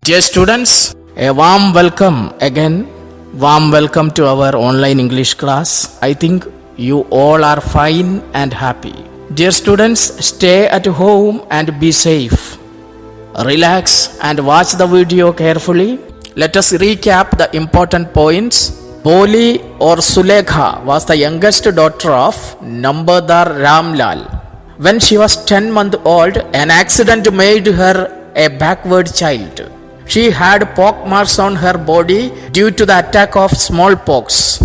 Dear students, a warm welcome again. Warm welcome to our online English class. I think you all are fine and happy. Dear students, stay at home and be safe. Relax and watch the video carefully. Let us recap the important points. Boli or Sulekha was the youngest daughter of Nambadar Ramlal. When she was 10 months old, an accident made her a backward child. She had pock marks on her body due to the attack of smallpox.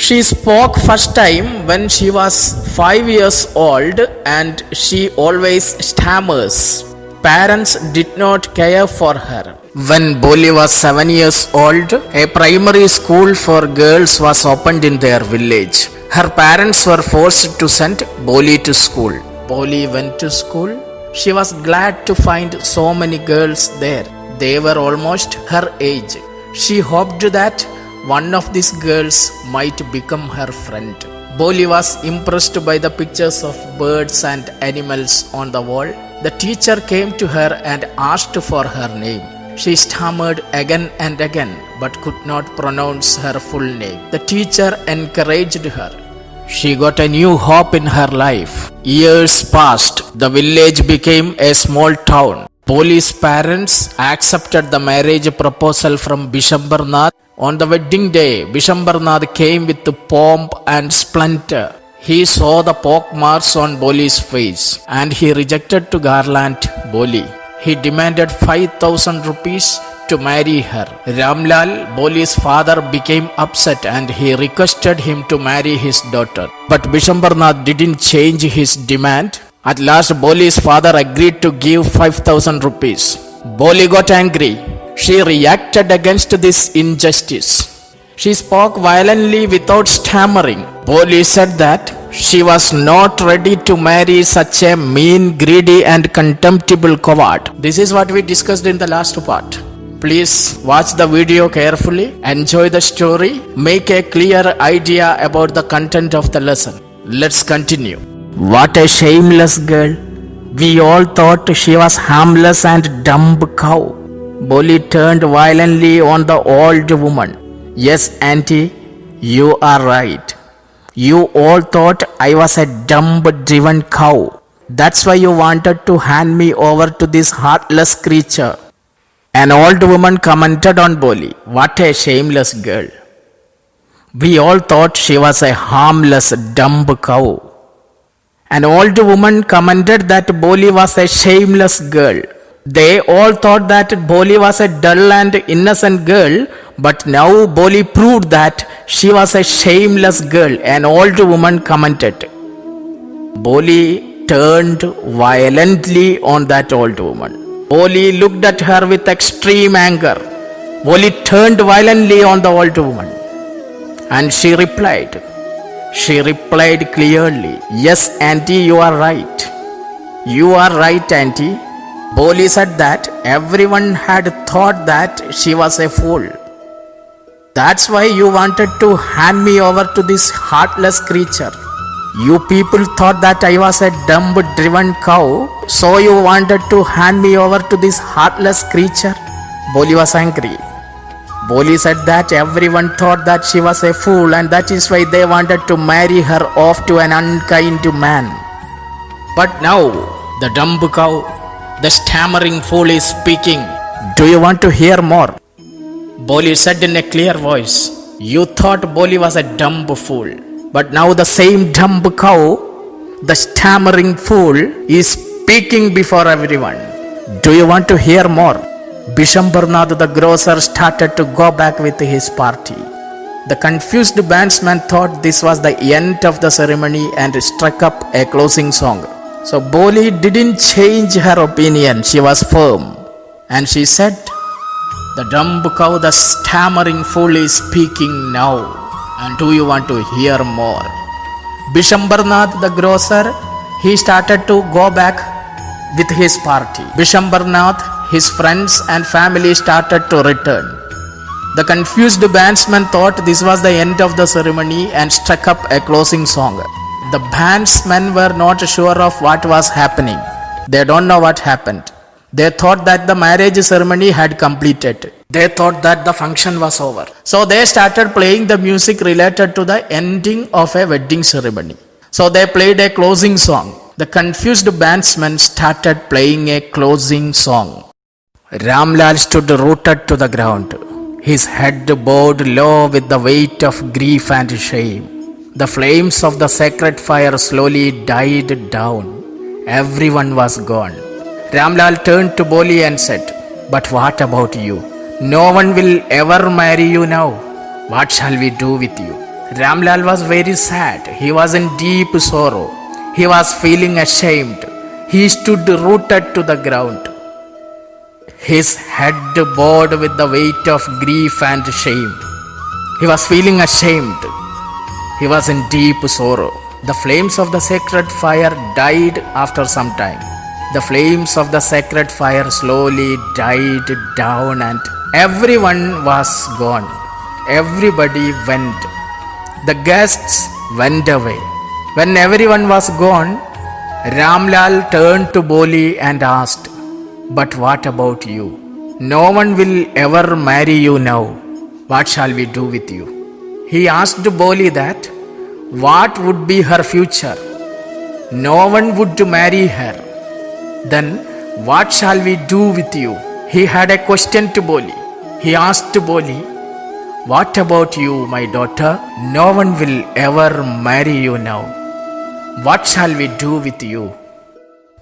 She spoke first time when she was 5 years old and she always stammers. Parents did not care for her. When Boli was 7 years old, a primary school for girls was opened in their village. Her parents were forced to send Boli to school. Boli went to school. She was glad to find so many girls there. They were almost her age. She hoped that one of these girls might become her friend. Boli was impressed by the pictures of birds and animals on the wall. The teacher came to her and asked for her name. She stammered again and again but could not pronounce her full name. The teacher encouraged her. She got a new hope in her life. Years passed. The village became a small town. Boli's parents accepted the marriage proposal from Bishambarnath. On the wedding day, Bishambarnath came with pomp and splendor. He saw the pock marks on Boli's face and he rejected to garland Boli. He demanded 5,000 rupees to marry her. Ramlal, Boli's father, became upset and he requested him to marry his daughter. But Bishambarnath didn't change his demand. At last, Boli's father agreed to give 5,000 rupees. Boli got angry. She reacted against this injustice. She spoke violently without stammering. Boli said that she was not ready to marry such a mean, greedy and contemptible coward. This is what we discussed in the last part. Please watch the video carefully, enjoy the story, make a clear idea about the content of the lesson. Let's continue. What a shameless girl. We all thought she was harmless and dumb cow. Boli turned violently on the old woman. Yes, auntie, you are right. You all thought I was a dumb driven cow. That's why you wanted to hand me over to this heartless creature. An old woman commented on Boli. What a shameless girl. We all thought she was a harmless dumb cow. An old woman commented that Boli was a shameless girl. They all thought that Boli was a dull and innocent girl, but now Boli proved that she was a shameless girl. An old woman commented. Boli turned violently on that old woman. Boli looked at her with extreme anger. Boli turned violently on the old woman. And she replied. She replied clearly, yes, auntie, you are right. You are right, auntie. Boli said that everyone had thought that she was a fool. That's why you wanted to hand me over to this heartless creature. You people thought that I was a dumb driven cow, so you wanted to hand me over to this heartless creature. Boli was angry. Boli said that everyone thought that she was a fool and that is why they wanted to marry her off to an unkind man. But now, the dumb cow, the stammering fool is speaking. Do you want to hear more? Boli said in a clear voice. You thought Boli was a dumb fool. But now the same dumb cow, the stammering fool, is speaking before everyone. Do you want to hear more? Bishambarnath the grocer started to go back with his party. The confused bandsman thought this was the end of the ceremony and struck up a closing song. So Boli didn't change her opinion. She was firm. And she said, the dumb cow, the stammering fool is speaking now. And do you want to hear more? Bishambarnath the grocer, he started to go back with his party. Bishambarnath, his friends and family started to return. The confused bandsman thought this was the end of the ceremony and struck up a closing song. The bandsmen were not sure of what was happening. They don't know what happened. They thought that the marriage ceremony had completed. They thought that the function was over. So they started playing the music related to the ending of a wedding ceremony. So they played a closing song. The confused bandsman started playing a closing song. Ramlal stood rooted to the ground, his head bowed low with the weight of grief and shame. The flames of the sacred fire slowly died down. Everyone was gone. Ramlal turned to Boli and said, "But what about you? No one will ever marry you now. What shall we do with you?" Ramlal was very sad. He was in deep sorrow. He was feeling ashamed. He stood rooted to the ground, his head bowed with the weight of grief and shame. He was feeling ashamed. He was in deep sorrow. The flames of the sacred fire died after some time. The flames of the sacred fire slowly died down and everyone was gone. Everybody went. The guests went away. When everyone was gone, Ramlal turned to Boli and asked, "But what about you? No one will ever marry you now. What shall we do with you?" He asked Boli that what would be her future. No one would marry her. Then what shall we do with you? He had a question to Boli. He asked Boli, "What about you, my daughter? No one will ever marry you now. What shall we do with you?"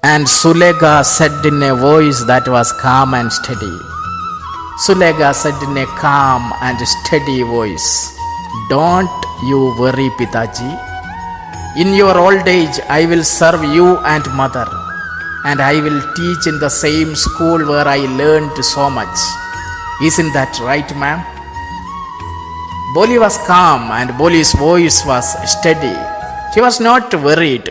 And Sulega said in a voice that was calm and steady. Sulega said in a calm and steady voice, "Don't you worry, Pitaji. In your old age, I will serve you and mother, and I will teach in the same school where I learned so much. Isn't that right, ma'am?" Boli was calm and Boli's voice was steady. She was not worried.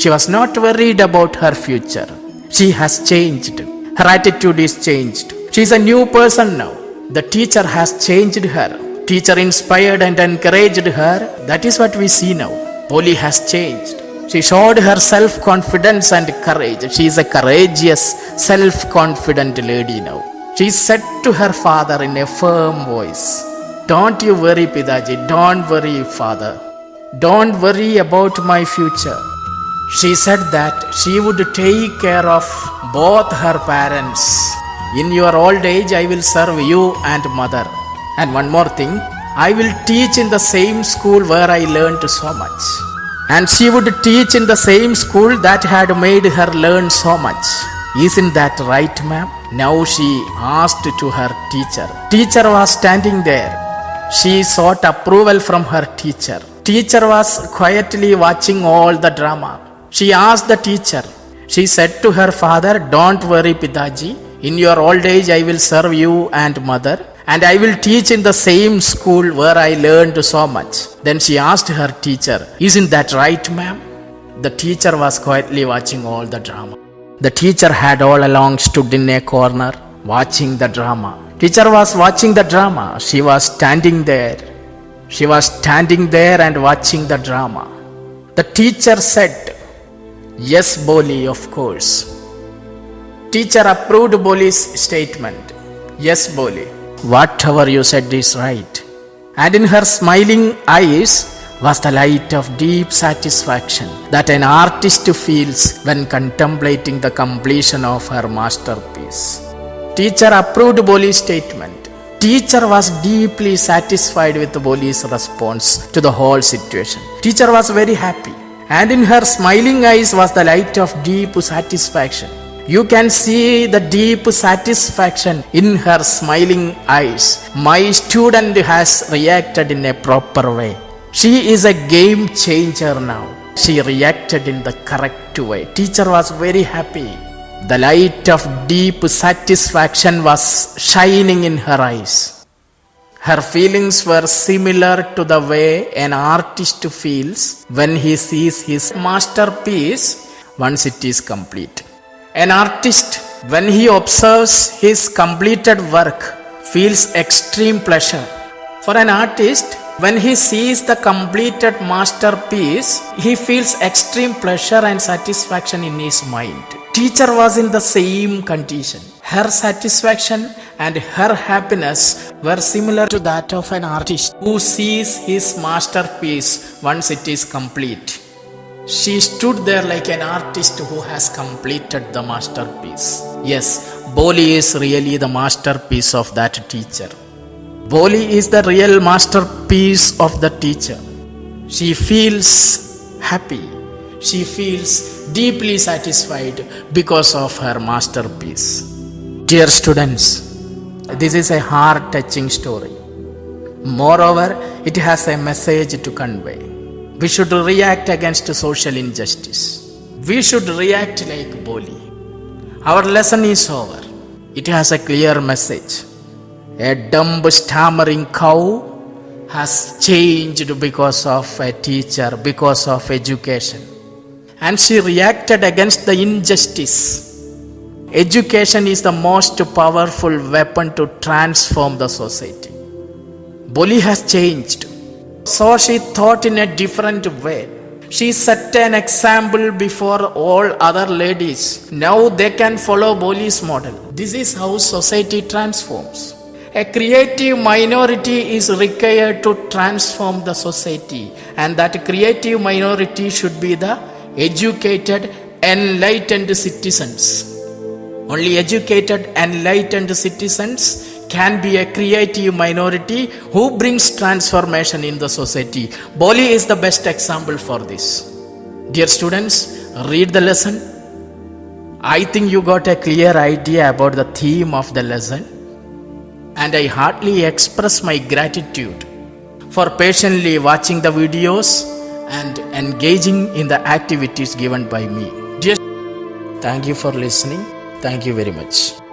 She was not worried about her future. She has changed. Her attitude is changed. She is a new person now. The teacher has changed her. Teacher inspired and encouraged her. That is what we see now. Boli has changed. She showed her self-confidence and courage. She is a courageous, self-confident lady now. She said to her father in a firm voice, "Don't you worry, Pidaji. Don't worry, father. Don't worry about my future." She said that she would take care of both her parents. "In your old age, I will serve you and mother. And one more thing, I will teach in the same school where I learned so much." And she would teach in the same school that had made her learn so much. Isn't that right, ma'am? Now she asked to her teacher. Teacher was standing there. She sought approval from her teacher. Teacher was quietly watching all the drama. She asked the teacher. She said to her father, "Don't worry, Pidaji. In your old age, I will serve you and mother, and I will teach in the same school where I learned so much." Then she asked her teacher, "Isn't that right, ma'am?" The teacher was quietly watching all the drama. The teacher had all along stood in a corner watching the drama. Teacher was watching the drama. She was standing there. She was standing there and watching the drama. The teacher said, "Yes, Boli, of course." Teacher approved Boli's statement. "Yes, Boli, whatever you said is right." And in her smiling eyes was the light of deep satisfaction that an artist feels when contemplating the completion of her masterpiece. Teacher approved Boli's statement. Teacher was deeply satisfied with Boli's response to the whole situation. Teacher was very happy. And in her smiling eyes was the light of deep satisfaction. You can see the deep satisfaction in her smiling eyes. My student has reacted in a proper way. She is a game changer now. She reacted in the correct way. Teacher was very happy. The light of deep satisfaction was shining in her eyes. Her feelings were similar to the way an artist feels when he sees his masterpiece once it is complete. An artist, when he observes his completed work, feels extreme pleasure. For an artist, when he sees the completed masterpiece, he feels extreme pleasure and satisfaction in his mind. teacher was in the same condition. Her satisfaction and her happiness were similar to that of an artist who sees his masterpiece once it is complete. She stood there like an artist who has completed the masterpiece. Yes, Boli is really the masterpiece of that teacher. Boli is the real masterpiece of the teacher. She feels happy. She feels deeply satisfied because of her masterpiece. Dear students, this is a heart-touching story. Moreover, it has a message to convey. We should react against social injustice. We should react like Boli. Our lesson is over. It has a clear message. A dumb, stammering cow has changed because of a teacher, because of education. And she reacted against the injustice. Education is the most powerful weapon to transform the society. Boli has changed. So she thought in a different way. She set an example before all other ladies. Now they can follow Boli's model. This is how society transforms. A creative minority is required to transform the society, and that creative minority should be the educated, enlightened citizens. Only educated, enlightened citizens can be a creative minority who brings transformation in the society. Boli is the best example for this. Dear students, read the lesson. I think you got a clear idea about the theme of the lesson, and I heartily express my gratitude for patiently watching the videos and engaging in the activities given by me. Dear, thank you for listening. Thank you very much.